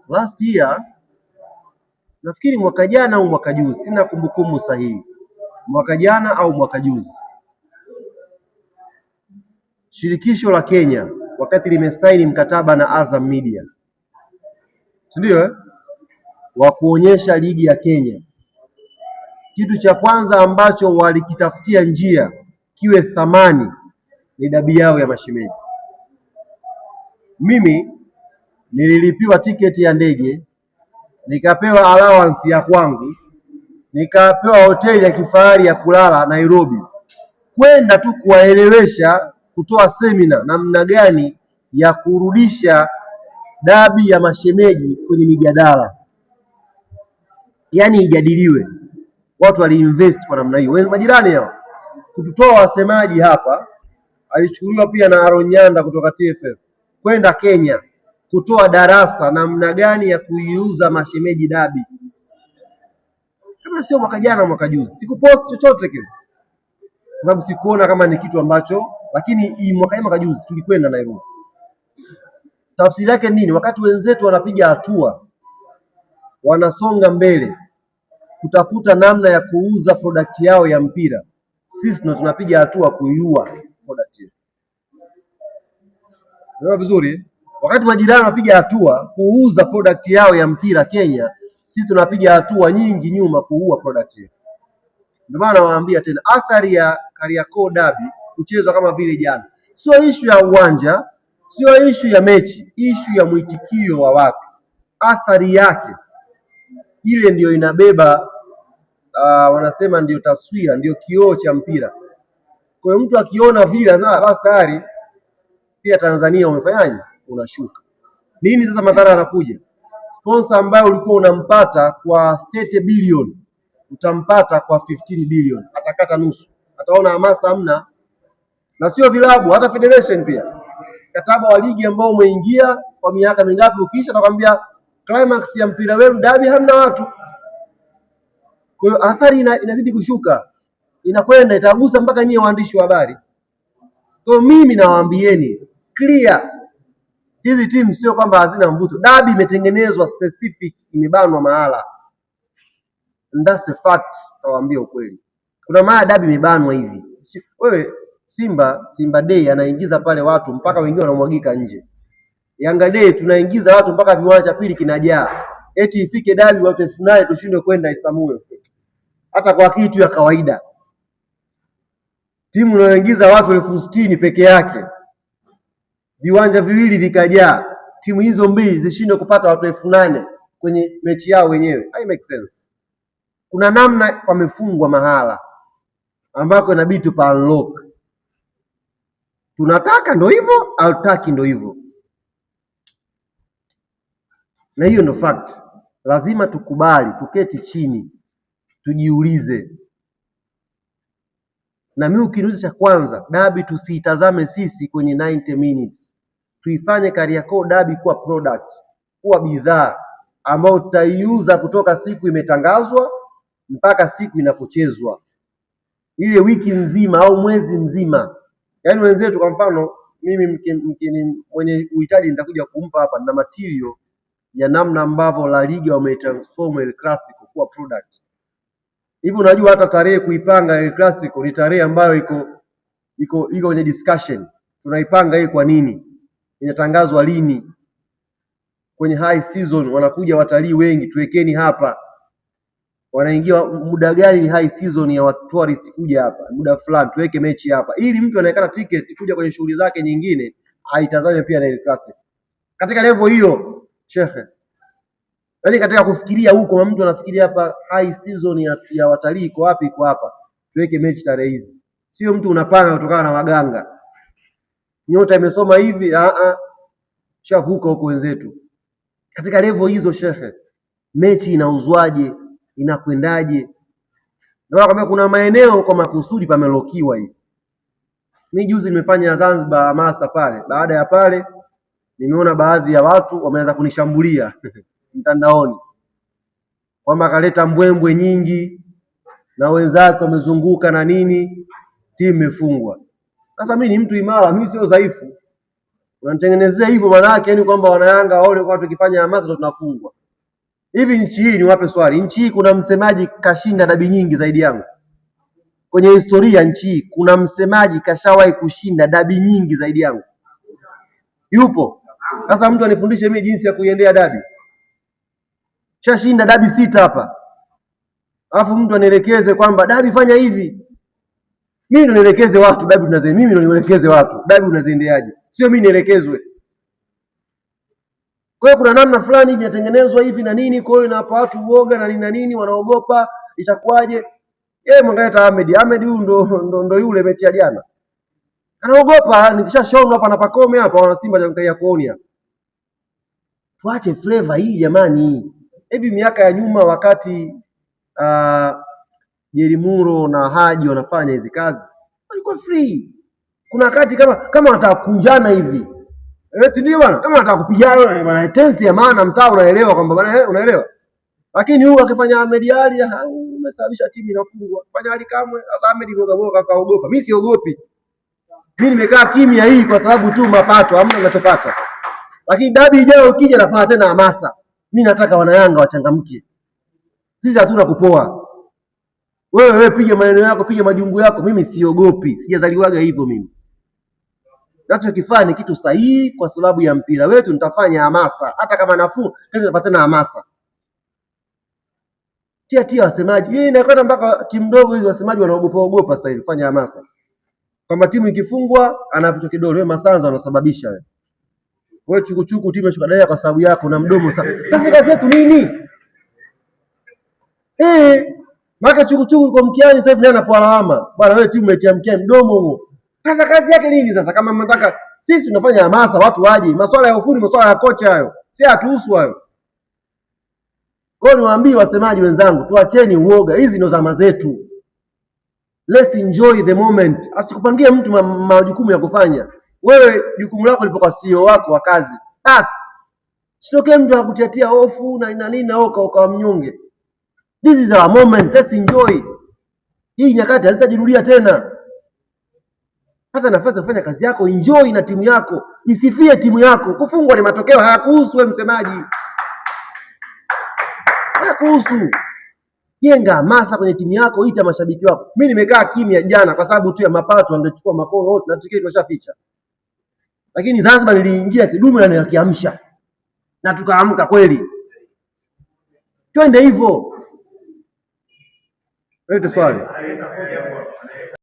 last year, nafikiri mwaka jana au mwaka juzi, sina kumbukumbu sahihi, mwaka jana au mwaka juzi, shirikisho la Kenya wakati limesaini mkataba na Azam Media, ndio wa kuonyesha ligi ya Kenya, kitu cha kwanza ambacho walikitafutia njia kiwe thamani ni dabi yao ya mashemeji. Mimi nililipiwa tiketi ya ndege, nikapewa allowance ya kwangu, nikapewa hoteli ya kifahari ya kulala Nairobi, kwenda tu kuwaelewesha, kutoa semina namna gani ya kurudisha dabi ya mashemeji kwenye mijadala, yaani ijadiliwe. Watu waliinvest kwa namna hiyo. Majirani hao kututoa wasemaji hapa, alichukuliwa pia na Aaron Nyanda kutoka TFF kwenda Kenya kutoa darasa namna gani ya kuiuza mashemeji dabi. Kama sio mwaka jana mwaka juzi, sikupost chochote kile kwa sababu sikuona kama ni kitu ambacho, lakini mwaka juzi tulikwenda Nairobi. Tafsiri yake nini? Wakati wenzetu wanapiga hatua, wanasonga mbele kutafuta namna ya kuuza product yao ya mpira, sisi ndo tunapiga hatua kuiua product yetu. Ndio vizuri. Wakati majirani wanapiga hatua kuuza product yao ya mpira Kenya, sisi tunapiga hatua nyingi nyuma kuua product yetu. Ndio maana nawaambia tena, athari ya Kariakoo Derby kuchezwa kama vile jana sio issue ya uwanja, sio issue ya mechi, issue ya mwitikio wa watu. Athari yake ile ndiyo inabeba wanasema ndio taswira, ndio kioo cha mpira. Kwa hiyo mtu akiona vile basi tayari pia Tanzania umefanyaje? Unashuka. Nini sasa madhara yanakuja? Sponsor ambayo ulikuwa unampata kwa 30 bilioni utampata kwa 15 bilioni, atakata nusu, ataona hamasa hamna. Na sio vilabu, hata federation pia. Mkataba wa ligi ambao umeingia kwa miaka mingapi, ukisha atakwambia climax ya mpira wenu dabi hamna watu. Kwa hiyo athari inazidi kushuka, inakwenda itagusa mpaka nyie waandishi wa habari. Kwa hiyo mimi nawaambieni clear, hizi timu sio kwamba hazina mvuto. Dabi imetengenezwa specific, imebanwa mahala. And that's a fact, nawaambia ukweli. Kuna maana dabi imebanwa hivi. Wewe Simba Day anaingiza pale watu mpaka wengine wanamwagika nje. Yanga Day tunaingiza watu mpaka viwanja pili kinajaa. Eti ifike dabi watu 8,000 tushindwe kwenda Isamuyo. Hata kwa kitu ya kawaida. Timu inayoingiza watu 60,000 peke yake, viwanja viwili vikajaa, timu hizo mbili zishindwe kupata watu 8,000 kwenye mechi yao wenyewe. Hai make sense. Kuna namna wamefungwa mahala ambako inabidi tupa unlock. Tunataka ndo hivyo, hautaki ndo hivyo. Na hiyo ndo fact. Lazima tukubali, tuketi chini, tujiulize. Na mimi ukiniuliza cha kwanza, dabi tusiitazame sisi kwenye 90 minutes. Tuifanye Kariakoo Derby kuwa product, kuwa bidhaa ambayo tutaiuza kutoka siku imetangazwa mpaka siku inapochezwa. Ile wiki nzima au mwezi mzima. Yaani wenzetu kwa mfano mimi mwenye uhitaji nitakuja kumpa hapa na material ya namna ambavyo La Liga wametransform El Clasico kuwa product. Hivi unajua hata tarehe kuipanga El Clasico ni tarehe ambayo iko kwenye discussion. Tunaipanga hii kwa nini? Inatangazwa lini? Kwenye high season wanakuja watalii wengi, tuwekeni hapa. Wanaingia muda gani ni high season ya tourist kuja hapa? Muda fulani tuweke mechi hapa. Ili mtu anayekata ticket kuja kwenye shughuli zake nyingine haitazame pia na El Clasico. Katika level hiyo, shekhe. Yaani katika kufikiria huko mtu anafikiria hapa high season ya watalii iko wapi? Iko hapa. Tuweke mechi tarehe hizi. Sio mtu unapanga kutokana na waganga. Nyota imesoma hivi, shavuka huko wenzetu. Katika level hizo shekhe, mechi inauzwaje? Inakwendaje? Na kama kuna maeneo kwa makusudi pamelokiwa hivi. Mimi juzi nimefanya Zanzibar hamasa pale. Baada ya pale nimeona baadhi ya watu wameanza kunishambulia mtandaoni kwamba kaleta mbwembwe nyingi na wenzake wamezunguka na nini, timu imefungwa. Sasa mimi ni mtu imara, mimi sio dhaifu. Unanitengenezea hivyo maana yake yani kwamba wanayanga waone kwa tukifanya hamasa ndo tunafungwa. Hivi nchi hii niwape swali. Nchi hii kuna msemaji kashinda dabi nyingi zaidi yangu? Kwenye historia nchi hii kuna msemaji kashawahi kushinda dabi nyingi zaidi yangu? Yupo? Sasa mtu anifundishe mimi jinsi ya kuiendea dabi. Shashinda dabi 6 hapa. Alafu mtu anielekeze kwamba dabi fanya hivi. Mimi ndo nielekeze watu dabi tunaziendea. Mimi ndo nielekeze watu dabi unaziendeaje. Sio mimi nielekezwe. Kwa hiyo kuna namna fulani hivi inatengenezwa hivi na nini, kwa hiyo inawapa watu uoga na nini na nini, wanaogopa itakuwaje. Mwangalia Ahmed huyu ndo yule mechi ya jana. Anaogopa, nikishashauri hapa na Pakome hapa wana Simba ya kuoni hapa. Tuache flavor hii jamani. Hivi miaka ya nyuma wakati Jerimuro na Haji wanafanya hizi kazi, walikuwa free. Kuna wakati kama wanataka kunjana hivi. Si ndio bwana? Kama nataka kupigana bwana tensi ya maana mtaa unaelewa kwamba bwana unaelewa. Lakini huyu akifanya Ahmed Ally umesababisha timu inafungwa. Fanya Ally Kamwe, sasa Ahmed Mogamoga kaogopa. Mimi siogopi. Mimi nimekaa kimya hii kwa sababu tu mapato hamna ninachopata. Lakini dabi ijayo ukija nafanya tena hamasa. Mimi nataka wanayanga wachangamke. Sisi hatuna kupoa. Wewe piga maneno yako, piga majungu yako, mimi siogopi. Sijazaliwaga hivyo mimi. Nachokifanya ni kitu sahihi kwa sababu ya mpira wetu, nitafanya hamasa hata kama nafuu, kesho nitapata na hamasa. Tia wasemaji. Yeye inakwenda mpaka timu ndogo hizo wasemaji wanaogopa sasa hivi kufanya hamasa. Kama timu ikifungwa anapicha kidole, wewe Masanza unasababisha wewe. Wewe chukuchuku timu imeshuka daraja kwa sababu yako na mdomo sasa. Sasa kazi yetu nini? Maka chukuchuku kwa mkiani sasa hivi ndiye anapoa lawama. Bwana wewe timu imetia mkiani mdomo huo. Sasa kazi yake nini sasa kama mnataka sisi tunafanya hamasa watu waje. Masuala ya ufundi, masuala ya kocha hayo. Si hatuhusu hayo. Kwa hiyo niwaambie wasemaji wenzangu, tuacheni uoga. Hizi ndo zama zetu. Let's enjoy the moment. Asikupangie mtu majukumu ya kufanya. Wewe jukumu lako lipo kwa CEO wako wa kazi. Basi. Sitokee mtu akutiatia hofu na nini na ukawa mnyonge. This is our moment. Let's enjoy. Hii nyakati hazitajirudia tena. Pata nafasi ya kufanya kazi yako, enjoy na timu yako. Isifie timu yako. Kufungwa ni matokeo, hayakuhusu wewe msemaji. Hayakuhusu. Jenga hamasa kwenye timu yako, ita mashabiki wako. Mimi nimekaa kimya jana kwa sababu tu ya mapato, angechukua makono yote na tiketi washaficha. Lakini Zanzibar niliingia kidumu na nikiamsha. Na tukaamka kweli. Twende hivyo. Lete swali.